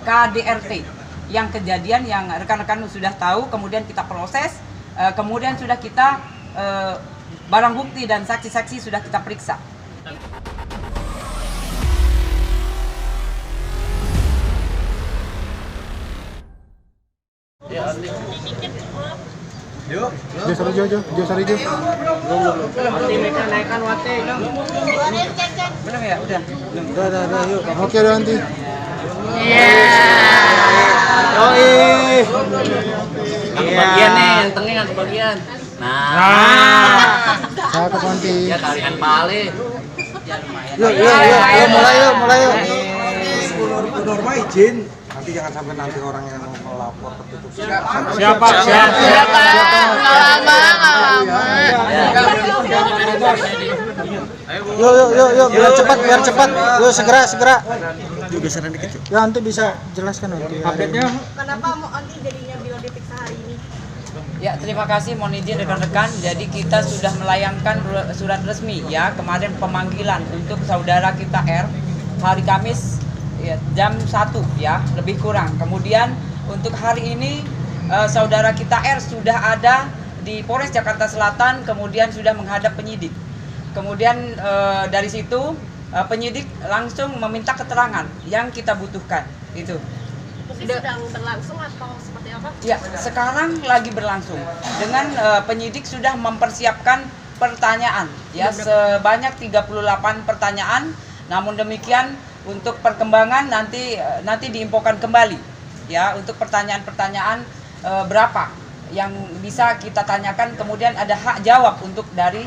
KDRT yang kejadian yang rekan-rekan sudah tahu, kemudian kita proses, kemudian sudah kita barang bukti dan saksi-saksi sudah kita periksa. Jo sorry. Wati mereka naikkan Wati. Belum ya? Udah. Udah, yuk. Oke, udah nanti. Yoi. Kebagian nih, yang tengah kebagian. Cakep nanti. Ya kalian balik. Yuk, mulai yuk. Norma izin. Nanti jangan sampai nanti orang yang melapor tertutup. Siapa? Yuk, biar cepat. Yuk, segera. Juga geseran dikit. Ya, nanti bisa jelaskan nanti. Update-nya. Kenapa mau nanti jadinya beliau diperiksa hari ini? Ya, terima kasih, mohon izin rekan-rekan. Jadi kita sudah melayangkan surat resmi ya kemarin pemanggilan untuk saudara kita R hari Kamis ya, jam 1 ya, lebih kurang. Kemudian untuk hari ini saudara kita R sudah ada di Polres Jakarta Selatan, kemudian sudah menghadap penyidik. Kemudian dari situ penyidik langsung meminta keterangan yang kita butuhkan. Itu. Mungkin sedang berlangsung atau seperti apa? Ya, sekarang lagi berlangsung. Dengan penyidik sudah mempersiapkan pertanyaan ya sebanyak 38 pertanyaan. Namun demikian untuk perkembangan nanti diinfokan kembali ya untuk pertanyaan-pertanyaan berapa yang bisa kita tanyakan, kemudian ada hak jawab untuk dari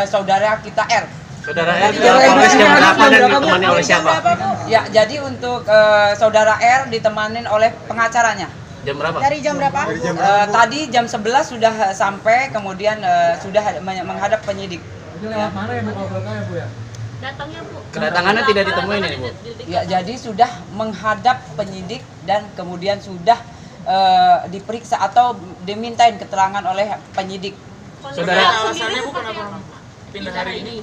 saudara kita R. Saudara R Polres jam berapa dan ditemani oleh siapa? Ya, jadi untuk saudara R ditemanin oleh pengacaranya. Jam berapa? Dari jam berapa? Tadi jam 11 sudah sampai, kemudian sudah menghadap penyidik. Mana ya Bu ngobrolnya Bu ya? Datangnya Bu. Kedatangannya tidak ditemuin ini Bu. Ya, jadi sudah menghadap penyidik dan kemudian sudah diperiksa atau dimintain keterangan oleh penyidik. Saudara, alasannya Bu kenapa pindah hari ini?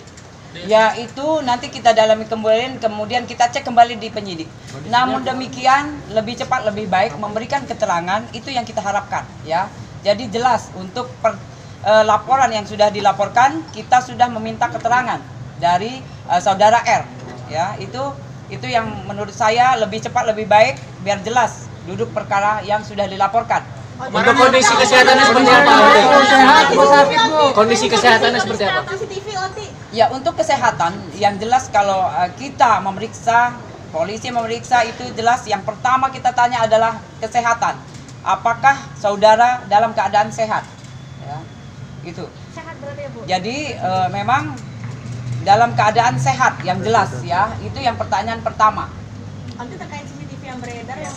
Ya, itu nanti kita dalami kembali, kemudian kita cek kembali di penyidik. Namun demikian lebih cepat lebih baik memberikan keterangan, itu yang kita harapkan ya. Jadi jelas untuk laporan yang sudah dilaporkan, kita sudah meminta keterangan dari saudara R ya. Itu yang menurut saya lebih cepat lebih baik biar jelas duduk perkara yang sudah dilaporkan. untuk kondisi kesehatannya seperti apa? Kondisi kesehatannya seperti apa? CCTV Oti. Ya, untuk kesehatan yang jelas kalau kita memeriksa, polisi memeriksa, itu jelas yang pertama kita tanya adalah kesehatan. Apakah saudara dalam keadaan sehat? Ya, itu. Sehat berarti ya Bu? Jadi memang dalam keadaan sehat yang jelas ya, itu yang pertanyaan pertama. Nanti terkait CCTV yang beredar yang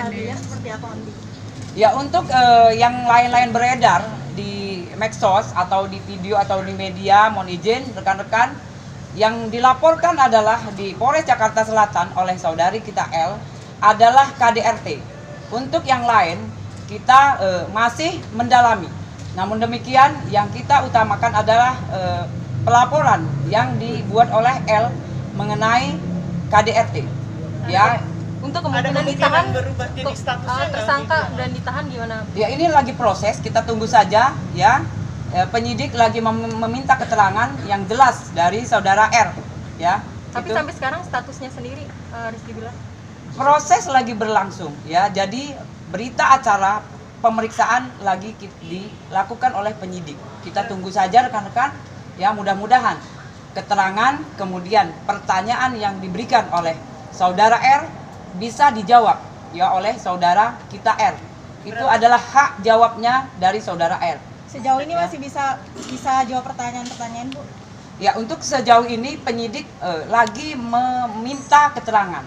tadinya seperti apa nanti? Ya, untuk yang lain-lain beredar di medsos atau di video atau di media, mohon izin rekan-rekan, yang dilaporkan adalah di Polres Jakarta Selatan oleh saudari kita L adalah KDRT. Untuk yang lain kita masih mendalami. Namun demikian yang kita utamakan adalah pelaporan yang dibuat oleh L mengenai KDRT. Ya, untuk kemungkinan ditahan tersangka dan ditahan gimana? ya ini lagi proses, kita tunggu saja ya. Penyidik lagi meminta keterangan yang jelas dari saudara R ya. Tapi itu. sampai sekarang statusnya sendiri Rizky bilang Proses lagi berlangsung ya. Jadi berita acara pemeriksaan lagi dilakukan oleh penyidik. Kita tunggu saja rekan-rekan ya, mudah-mudahan keterangan kemudian pertanyaan yang diberikan oleh saudara R bisa dijawab ya oleh saudara kita R. Itu adalah hak jawabnya dari saudara R. Sejauh ini masih bisa jawab pertanyaan-pertanyaan Bu? Ya, untuk sejauh ini penyidik lagi meminta keterangan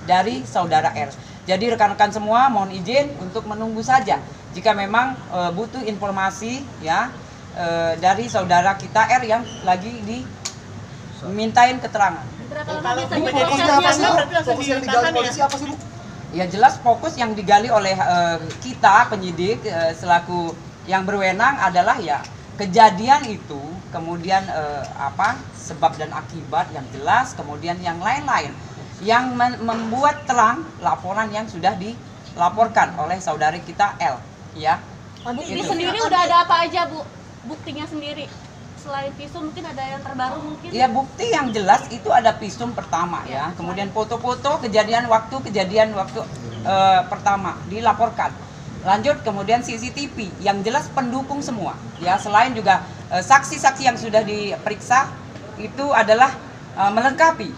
dari saudara R. Jadi rekan-rekan semua mohon izin untuk menunggu saja jika memang butuh informasi ya dari saudara kita R yang lagi dimintain keterangan. Ya, jelas fokus yang digali oleh kita penyidik selaku yang berwenang adalah ya kejadian itu, kemudian sebab dan akibat yang jelas, kemudian yang lain-lain. yang membuat terang laporan yang sudah dilaporkan oleh saudari kita L, ya. Bukti sendiri udah ada apa aja, Bu? Buktinya sendiri. Selain visum mungkin ada yang terbaru mungkin? Ya, bukti yang jelas itu ada visum pertama ya. Kemudian foto-foto kejadian waktu pertama dilaporkan. Lanjut kemudian CCTV yang jelas pendukung semua. Ya, selain juga saksi-saksi yang sudah diperiksa itu adalah melengkapi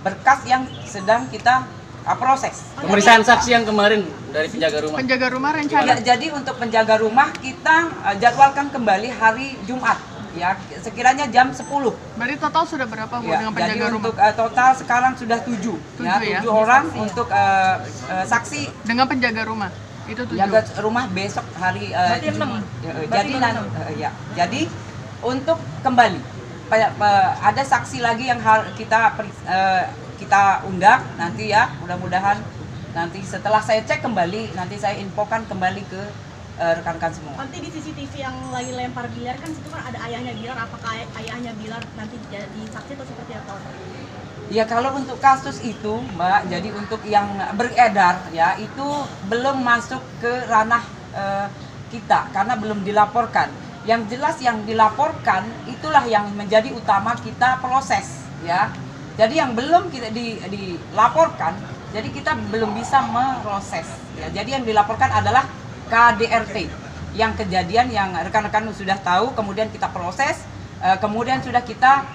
berkas yang sedang kita proses. Pemeriksaan saksi yang kemarin dari penjaga rumah. Penjaga rumah rencana. Ya, jadi untuk penjaga rumah kita jadwalkan kembali hari Jumat. Ya, sekiranya jam 10. Berarti total sudah berapa, Bu, Ya, dengan jadi penjaga rumah? untuk total sekarang sudah 7 ya? 7 orang untuk saksi. Dengan penjaga rumah itu 7. Jaga rumah besok hari jadi untuk kembali ada saksi lagi yang kita undang nanti ya, mudah-mudahan nanti setelah saya cek kembali nanti saya infokan kembali ke rekan-rekan semua. Nanti di CCTV yang lagi lempar Bilar kan situ kan ada ayahnya Bilar, apakah ayahnya Bilar nanti jadi saksi atau seperti apa? Ya, kalau untuk kasus itu, Mbak, jadi untuk yang beredar ya itu belum masuk ke ranah kita karena belum dilaporkan. Yang jelas yang dilaporkan itulah yang menjadi utama kita proses ya. Jadi yang belum kita dilaporkan, jadi kita belum bisa memproses. Ya, jadi yang dilaporkan adalah KDRT yang kejadian yang rekan-rekan sudah tahu, kemudian kita proses, kemudian sudah kita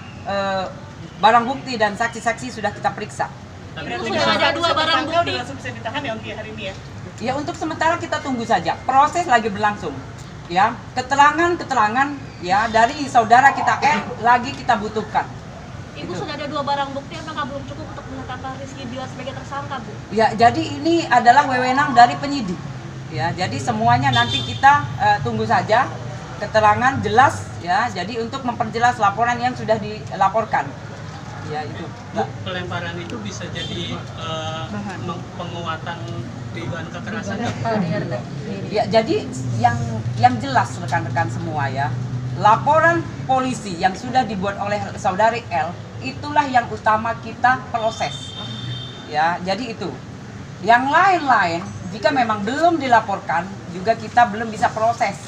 barang bukti dan saksi-saksi sudah kita periksa. Sudah ada 2 barang bukti. Langsung bisa ditahan ya untuk hari ini ya? Ya, untuk sementara kita tunggu saja. Proses lagi berlangsung. Ya, keterangan ya dari saudara kita lagi kita butuhkan. Ibu sudah ada 2 barang bukti, apakah belum cukup untuk menetapkan Rizky Bilar sebagai tersangka, Bu? Ya, jadi ini adalah wewenang dari penyidik. Ya, jadi semuanya nanti kita tunggu saja keterangan jelas ya. Jadi untuk memperjelas laporan yang sudah dilaporkan. Ya, itu. Bu, pelemparan itu bisa jadi penguatan dugaan kekerasan. Ya, jadi yang jelas rekan-rekan semua ya. Laporan polisi yang sudah dibuat oleh saudari L itulah yang utama kita proses. Ya, jadi itu. Yang lain-lain jika memang belum dilaporkan juga kita belum bisa proses.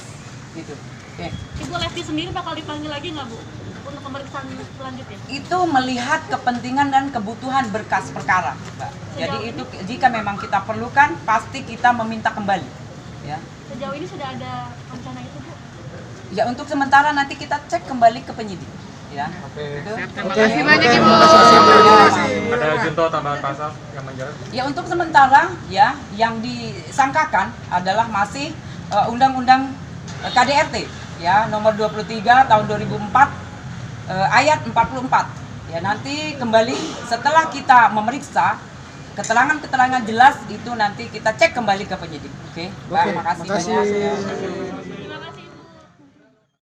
Gitu. Oke. Ibu Lesti sendiri bakal dipanggil lagi nggak, Bu, untuk pemeriksaan selanjutnya? Itu melihat kepentingan dan kebutuhan berkas perkara, Mbak. Jadi itu jika memang kita perlukan pasti kita meminta kembali. Ya. Sejauh ini sudah ada rencana itu, Bu? Ya, untuk sementara nanti kita cek kembali ke penyidik. Ya. Oke. Terima kasih banyak, Ibu. Ada junto tambahan pasal yang menjerat? Ya, untuk sementara ya yang disangkakan adalah masih Undang-Undang KDRT ya nomor 23 tahun 2004 ayat 44. Ya, nanti kembali setelah kita memeriksa keterangan-keterangan jelas itu nanti kita cek kembali ke penyidik. Oke. Terima kasih banyak.